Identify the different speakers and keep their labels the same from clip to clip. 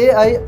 Speaker 1: AI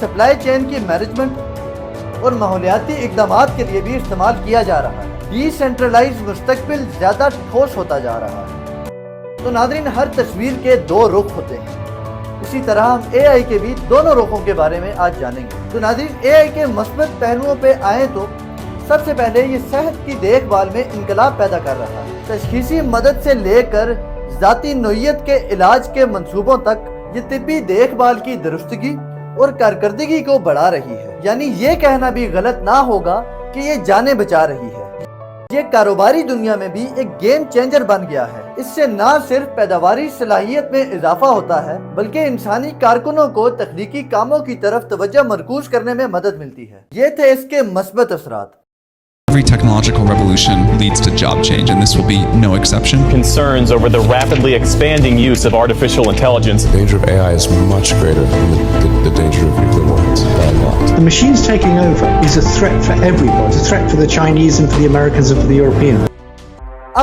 Speaker 1: supply chain کی management اور ماحولیاتی اقدامات کے لیے بھی استعمال کیا جا رہا ہے۔ ڈی سینٹرلائز مستقبل زیادہ ٹھوس ہوتا جا رہا ہے۔ تو ناظرین، ہر تصویر کے دو رخ ہوتے ہیں، اسی طرح ہم اے آئی کے بھی دونوں رخوں کے بارے میں آج جانیں گے۔ تو ناظرین، اے آئی کے مثبت پہلوؤں پہ آئیں تو سب سے پہلے یہ صحت کی دیکھ بھال میں انقلاب پیدا کر رہا ہے۔ تشخیصی مدد سے لے کر ذاتی نوعیت کے علاج کے منصوبوں تک یہ طبی دیکھ بھال کی درستگی اور کارکردگی کو بڑھا رہی ہے۔ یعنی یہ کہنا بھی غلط نہ ہوگا کہ یہ جانیں بچا رہی ہے۔ یہ کاروباری دنیا میں بھی ایک گیم چینجر بن گیا ہے۔ اس سے نہ صرف پیداواری صلاحیت میں اضافہ ہوتا ہے بلکہ انسانی کارکنوں کو تخلیقی کاموں کی طرف توجہ مرکوز کرنے میں مدد ملتی ہے۔ یہ تھے اس کے مثبت اثرات۔
Speaker 2: Every technological revolution leads to job change, and this will be no exception.
Speaker 3: Concerns over the rapidly expanding use of artificial intelligence.
Speaker 4: The danger of AI is much greater than the danger of nuclear weapons, by a lot.
Speaker 5: The machines taking over is a threat for everybody. It's a threat for the Chinese and for the Americans and for the Europeans.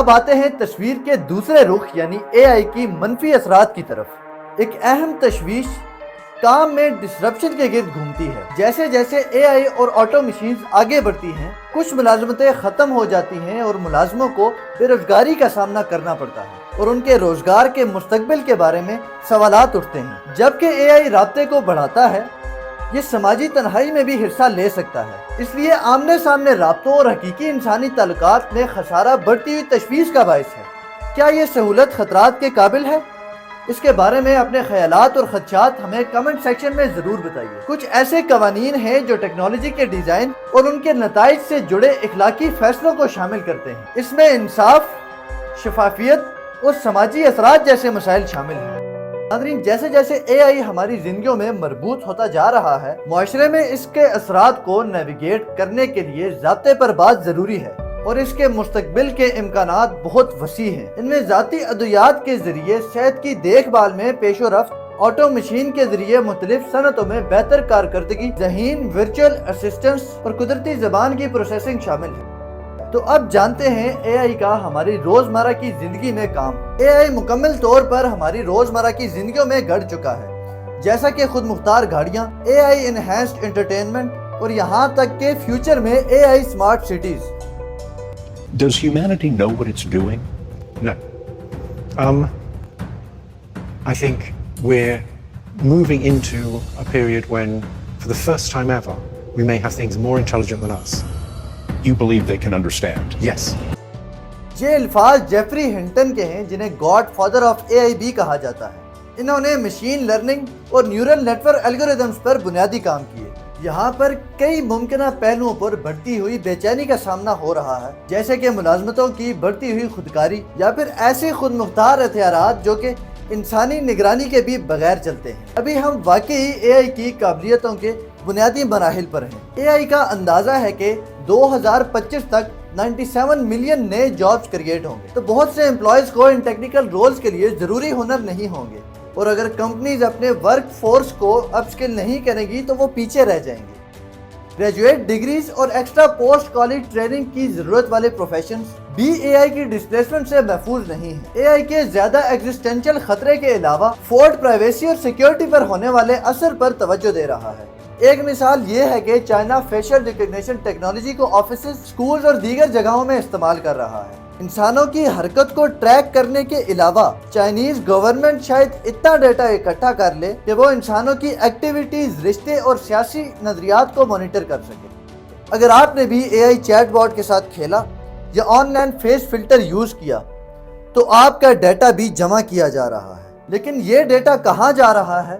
Speaker 1: اب آتے ہیں تصویر کے دوسرے رخ یعنی اے آئی کی منفی اثرات کی طرف۔ ایک اہم تشویش کام میں ڈسرپشن کے گرد گھومتی ہے۔ جیسے جیسے اے آئی اور آٹو مشینز آگے بڑھتی ہیں، کچھ ملازمتیں ختم ہو جاتی ہیں اور ملازموں کو بے روزگاری کا سامنا کرنا پڑتا ہے اور ان کے روزگار کے مستقبل کے بارے میں سوالات اٹھتے ہیں۔ جبکہ اے آئی رابطے کو بڑھاتا ہے، یہ سماجی تنہائی میں بھی حصہ لے سکتا ہے۔ اس لیے آمنے سامنے رابطوں اور حقیقی انسانی تعلقات میں خسارہ بڑھتی ہوئی تشویش کا باعث ہے۔ کیا یہ سہولت خطرات کے قابل ہے؟ اس کے بارے میں اپنے خیالات اور خدشات ہمیں کمنٹ سیکشن میں ضرور بتائیے۔ کچھ ایسے قوانین ہیں جو ٹیکنالوجی کے ڈیزائن اور ان کے نتائج سے جڑے اخلاقی فیصلوں کو شامل کرتے ہیں۔ اس میں انصاف، شفافیت اور سماجی اثرات جیسے مسائل شامل ہیں۔ ناظرین، جیسے جیسے اے آئی ہماری زندگیوں میں مربوط ہوتا جا رہا ہے، معاشرے میں اس کے اثرات کو نیویگیٹ کرنے کے لیے ضابطے پر بات ضروری ہے اور اس کے مستقبل کے امکانات بہت وسیع ہیں۔ ان میں ذاتی ادویات کے ذریعے صحت کی دیکھ بھال میں پیش و رفت، آٹو مشین کے ذریعے مختلف صنعتوں میں بہتر کارکردگی، ذہین ورچوئل اسسٹنٹس اور قدرتی زبان کی پروسیسنگ شامل ہے۔ تو اب جانتے ہیں اے آئی کا ہماری روزمرہ کی زندگی میں کام۔ اے آئی مکمل طور پر ہماری روزمرہ کی زندگیوں میں گھڑ چکا ہے، جیسا کہ خود مختار گاڑیاں، اے آئی انہینسڈ انٹرٹینمنٹ اور یہاں تک کہ فیوچر میں A I smart cities.
Speaker 6: Does humanity know what it's doing?
Speaker 5: No. I think we're moving into a period when, for the first time ever, we may have things more intelligent than us.
Speaker 6: You believe they can understand?
Speaker 5: Yes.
Speaker 1: یہ الفاظ Jeffrey ہنٹن کے ہیں، جنہیں God father of اے آئی بھی کہا جاتا ہے۔ انہوں نے مشین لرننگ اور نیورل نیٹ ورک الگوریدمز پر بنیادی کام کیے۔ یہاں پر کئی ممکنہ پہلوؤں پر بڑھتی ہوئی بے چینی کا سامنا ہو رہا ہے، جیسے کہ ملازمتوں کی بڑھتی ہوئی خودکاری یا پھر ایسے خود مختار ہتھیارات جو کہ انسانی نگرانی کے بھی بغیر چلتے ہیں۔ ابھی ہم واقعی اے آئی کی قابلیتوں کے بنیادی مراحل پر ہیں۔ اے آئی کا اندازہ ہے کہ 2025 تک 97 ملین نئے جابز کریٹ ہوں گے۔ تو بہت سے امپلائیز کو ان ٹیکنیکل رولز کے لیے ضروری ہنر نہیں ہوں گے، اور اگر کمپنیز اپنے ورک فورس کو اپ سکل نہیں کریں گی تو وہ پیچھے رہ جائیں گے۔ گریجویٹ ڈگریز اور ایکسٹرا پوسٹ کالج ٹریننگ کی ضرورت والے پروفیشنز بھی اے آئی کی ڈسپلیسمنٹ سے محفوظ نہیں ہیں۔ اے آئی کے زیادہ ایگزسٹینشل خطرے کے علاوہ فورڈ پرائیویسی اور سیکیورٹی پر ہونے والے اثر پر توجہ دے رہا ہے۔ ایک مثال یہ ہے کہ چائنا فیشل ریکگنیشن ٹیکنالوجی کو آفیسز، سکولز اور دیگر جگہوں میں استعمال کر رہا ہے۔ انسانوں کی حرکت کو ٹریک کرنے کے علاوہ چائنیز گورنمنٹ شاید اتنا ڈیٹا اکٹھا کر لے کہ وہ انسانوں کی ایکٹیویٹیز، رشتے اور سیاسی نظریات کو مانیٹر کر سکے۔ اگر آپ نے بھی اے آئی چیٹ باٹ کے ساتھ کھیلا یا online face filter use کیا تو آپ کا ڈیٹا بھی جمع کیا جا رہا ہے، لیکن یہ ڈیٹا کہاں جا رہا ہے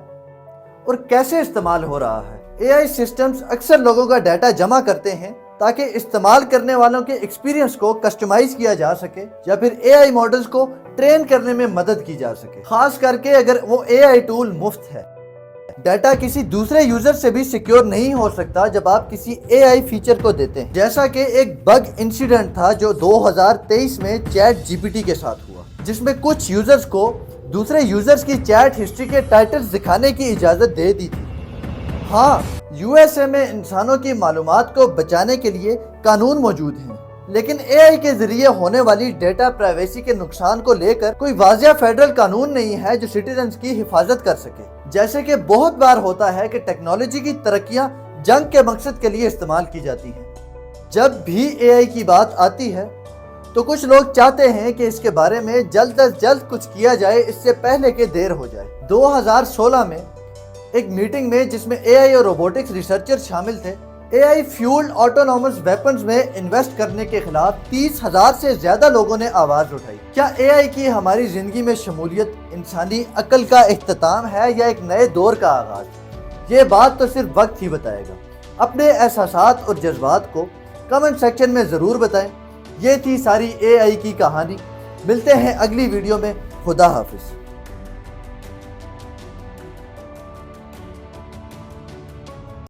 Speaker 1: اور کیسے استعمال ہو رہا ہے؟ اے آئی سسٹمز اکثر لوگوں کا ڈیٹا جمع کرتے ہیں تاکہ استعمال کرنے والوں کے ایکسپیرینس کو کسٹمائز کیا جا سکے یا پھر اے آئی ماڈلز کو ٹرین کرنے میں مدد کی جا سکے، خاص کر کے اگر وہ اے آئی ٹول مفت ہے۔ ڈیٹا کسی دوسرے یوزر سے بھی سیکیور نہیں ہو سکتا جب آپ کسی اے آئی فیچر کو دیتے ہیں، جیسا کہ ایک بگ انسیڈنٹ تھا جو 2023 میں چیٹ جی پی ٹی کے ساتھ ہوا، جس میں کچھ یوزرز کو دوسرے یوزرز کی چیٹ ہسٹری کے ٹائٹلز دکھانے کی اجازت دے دی تھی۔ ہاں، یو ایس اے میں انسانوں کی معلومات کو بچانے کے لیے قانون موجود ہیں، لیکن اے آئی کے ذریعے ہونے والی ڈیٹا پرائیویسی کے نقصان کو لے کر کوئی واضح فیڈرل قانون نہیں ہے جو سٹیزنز کی حفاظت کر سکے۔ جیسے کہ بہت بار ہوتا ہے کہ ٹیکنالوجی کی ترقیاں جنگ کے مقصد کے لیے استعمال کی جاتی ہیں۔ جب بھی اے آئی کی بات آتی ہے تو کچھ لوگ چاہتے ہیں کہ اس کے بارے میں جلد از جلد کچھ کیا جائے، اس سے پہلے کہ دیر ہو جائے۔ 2016 میں ایک میٹنگ میں جس میں اے آئی اور روبوٹکس ریسرچر شامل تھے، اے آئی فیولڈ آٹونومس ویپنز میں انویسٹ کرنے کے خلاف 30,000 سے زیادہ لوگوں نے آواز اٹھائی۔ کیا اے آئی کی ہماری زندگی میں شمولیت انسانی عقل کا اختتام ہے یا ایک نئے دور کا آغاز؟ یہ بات تو صرف وقت ہی بتائے گا۔ اپنے احساسات اور جذبات کو کمنٹ سیکشن میں ضرور بتائیں۔ یہ تھی ساری اے آئی کی کہانی۔ ملتے ہیں اگلی ویڈیو میں۔ خدا حافظ۔